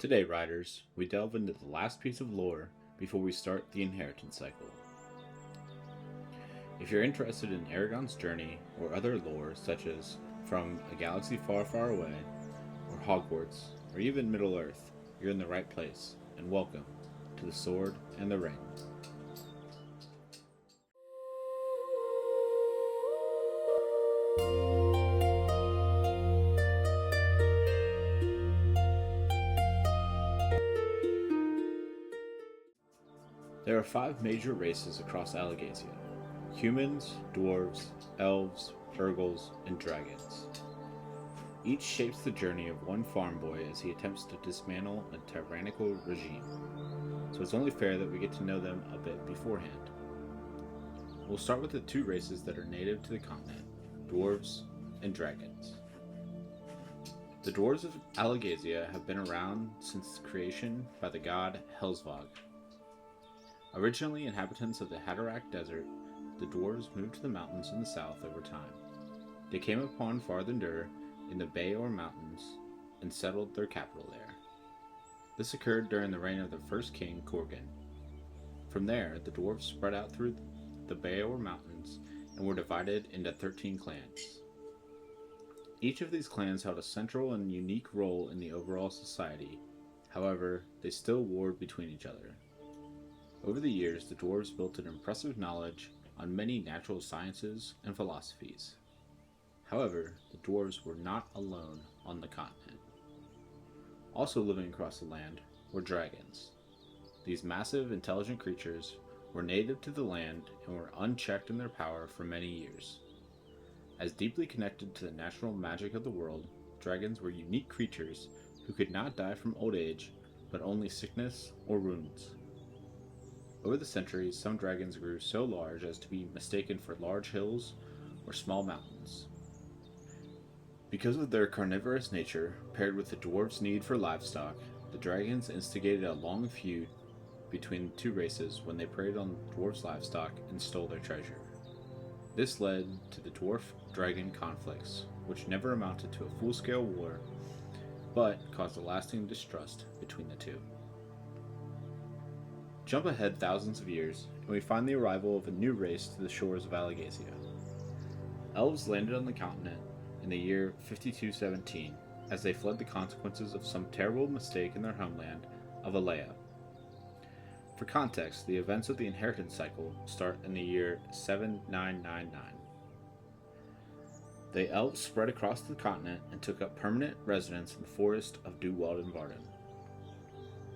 Today, riders, we delve into the last piece of lore before we start the inheritance cycle. If you're interested in Eragon's journey or other lore such as From a Galaxy Far, Far Away, or Hogwarts, or even Middle-earth, you're in the right place, and welcome to the Sword and the Ring. There are 5 major races across Alagaesia: humans, dwarves, elves, urgles, and dragons. Each shapes the journey of one farm boy as he attempts to dismantle a tyrannical regime, so it's only fair that we get to know them a bit beforehand. We'll start with the 2 races that are native to the continent, dwarves and dragons. The dwarves of Alagaesia have been around since creation by the god Helsvog. Originally inhabitants of the Hatterack Desert, the dwarves moved to the mountains in the south over time. They came upon Farthendur in the Bayor Mountains and settled their capital there. This occurred during the reign of the first king, Korgan. From there, the dwarves spread out through the Bayor Mountains and were divided into 13 clans. Each of these clans held a central and unique role in the overall society. However, they still warred between each other. Over the years, the dwarves built an impressive knowledge on many natural sciences and philosophies. However, the dwarves were not alone on the continent. Also living across the land were dragons. These massive, intelligent creatures were native to the land and were unchecked in their power for many years. As deeply connected to the natural magic of the world, dragons were unique creatures who could not die from old age, but only sickness or wounds. Over the centuries, some dragons grew so large as to be mistaken for large hills or small mountains. Because of their carnivorous nature, paired with the dwarves' need for livestock, the dragons instigated a long feud between the 2 races when they preyed on the dwarves' livestock and stole their treasure. This led to the dwarf-dragon conflicts, which never amounted to a full-scale war, but caused a lasting distrust between the 2. Jump ahead thousands of years, and we find the arrival of a new race to the shores of Alagaesia. Elves landed on the continent in the year 5217, as they fled the consequences of some terrible mistake in their homeland of Alea. For context, the events of the inheritance cycle start in the year 7999. The elves spread across the continent and took up permanent residence in the forest of Duwald and Varden.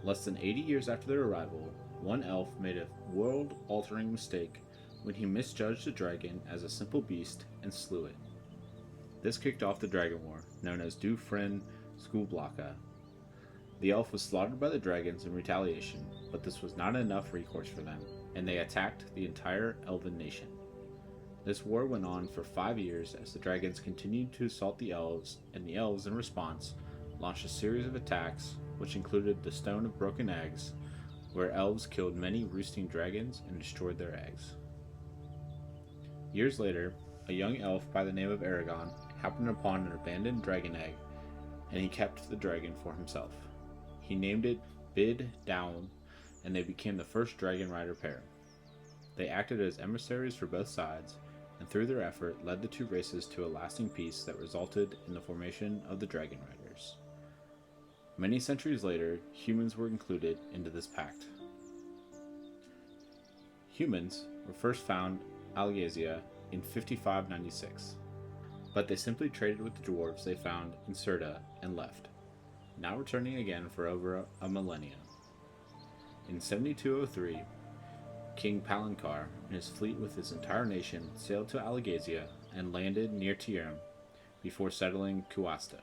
Less than 80 years after their arrival, one elf made a world-altering mistake when he misjudged a dragon as a simple beast and slew it. This kicked off the Dragon War, known as Du Fren Skullblaka. The elf was slaughtered by the dragons in retaliation, but this was not enough recourse for them, and they attacked the entire elven nation. This war went on for 5 years as the dragons continued to assault the elves, and the elves, in response, launched a series of attacks, which included the Stone of Broken Eggs, where elves killed many roosting dragons and destroyed their eggs. Years later, a young elf by the name of Eragon happened upon an abandoned dragon egg, and he kept the dragon for himself. He named it Bid Down, and they became the first dragon rider pair. They acted as emissaries for both sides, and through their effort led the 2 races to a lasting peace that resulted in the formation of the Dragon Riders. Many centuries later, humans were included into this pact. Humans were first found Alagaesia in 5596, but they simply traded with the dwarves they found in Serta and left, now returning again for over a millennia. In 7203, King Palancar and his fleet with his entire nation sailed to Alagaesia and landed near Tierm before settling Kuasta.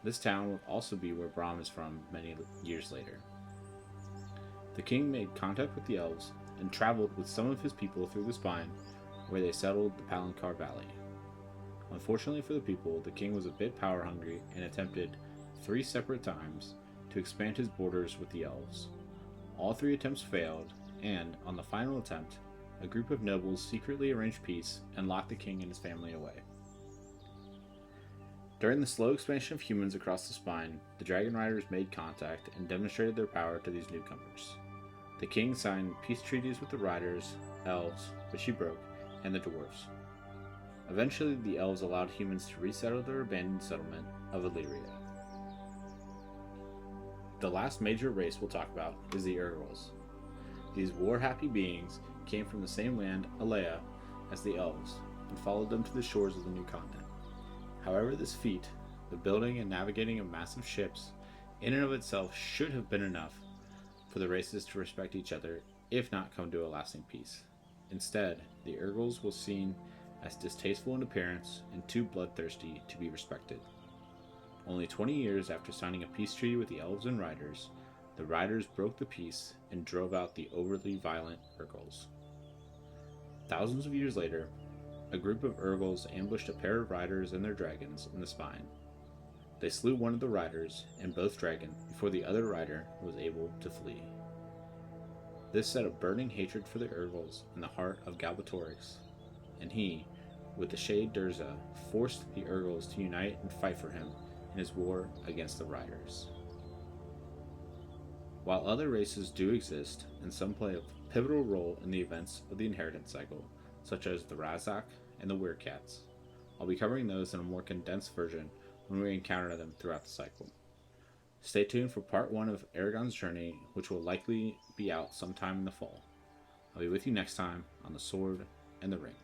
This town will also be where Brahm is from many years later. The king made contact with the elves and traveled with some of his people through the Spine, where they settled the Palancar Valley. Unfortunately for the people, the king was a bit power-hungry and attempted 3 separate times to expand his borders with the elves. All 3 attempts failed, and, on the final attempt, a group of nobles secretly arranged peace and locked the king and his family away. During the slow expansion of humans across the spine, the dragon riders made contact and demonstrated their power to these newcomers. The king signed peace treaties with the riders, elves, which he broke, and the dwarves. Eventually, the elves allowed humans to resettle their abandoned settlement of Illyria. The last major race we'll talk about is the Urgals. These war-happy beings came from the same land, Alea, as the elves, and followed them to the shores of the new continent. However, this feat, the building and navigating of massive ships, in and of itself should have been enough for the races to respect each other, if not come to a lasting peace. Instead, the Urgals were seen as distasteful in appearance and too bloodthirsty to be respected. Only 20 years after signing a peace treaty with the elves and riders, the riders broke the peace and drove out the overly violent Urgals. Thousands of years later, a group of Urgals ambushed a pair of riders and their dragons in the spine. They slew one of the riders and both dragons before the other rider was able to flee. This set a burning hatred for the Urgals in the heart of Galbatorix, and he, with the Shade Durza, forced the Urgals to unite and fight for him in his war against the riders. While other races do exist, and some play a pivotal role in the events of the inheritance cycle, such as the Razak and the Weircats, I'll be covering those in a more condensed version when we encounter them throughout the cycle. Stay tuned for part 1 of Eragon's journey, which will likely be out sometime in the fall. I'll be with you next time on The Sword and the Ring.